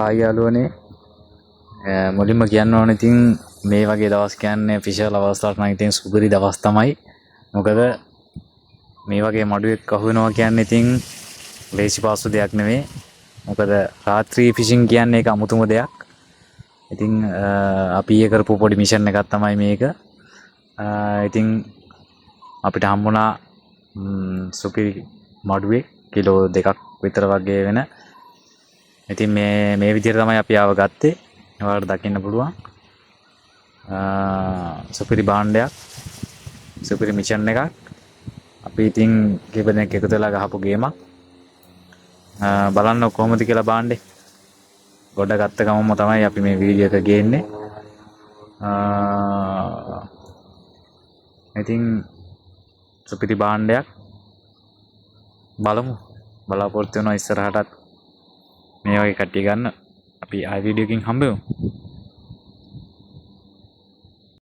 ආයාලුවනේ මුලින්ම කියන්න ඕනේ ඉතින් මේ වගේ දවස් කියන්නේ ෆිෂල් අවස්ථාවක් නම් ඉතින් සුපිරි දවස් තමයි. මොකද මේ වගේ මඩුවෙක් අහු වෙනවා කියන්නේ ඉතින් ලේසි පාසු දෙයක් නෙවෙයි. මොකද රාත්‍රී ෆිෂින් කියන්නේ ඒක අමුතුම දෙයක්. ඉතින් අපි ඊයේ කරපු පොඩි මිෂන් එකක් තමයි මේක. ඉතින් අපිට හම්බුණා සුපිරි මඩුවේ කිලෝ 2ක් විතර වගේ වෙන. ඉතින් මේ විදිහට තමයි අපි ආව ගත්තේ. ඔයාලට දකින්න පුළුවන්. සුපිරි භාණ්ඩයක්. සුපිරි මිෂන් එකක්. අපි ඉතින් කීප දෙනෙක් එකතු වෙලා ගහපු ගේමක්. බලන්න කොහොමද කියලා භාණ්ඩේ. ගොඩ ගත්ත ගමන්ම තමයි අපි මේ වීඩියෝ එක ගේන්නේ. ඉතින් සුපිරි භාණ්ඩයක් බලමු. බලාපොරොත්තු වෙනවා ඉස්සරහටත් මේ වගේ කට්ටිය ගන්න. අපි ආයි වීඩියෝ එකකින් හම්බෙමු.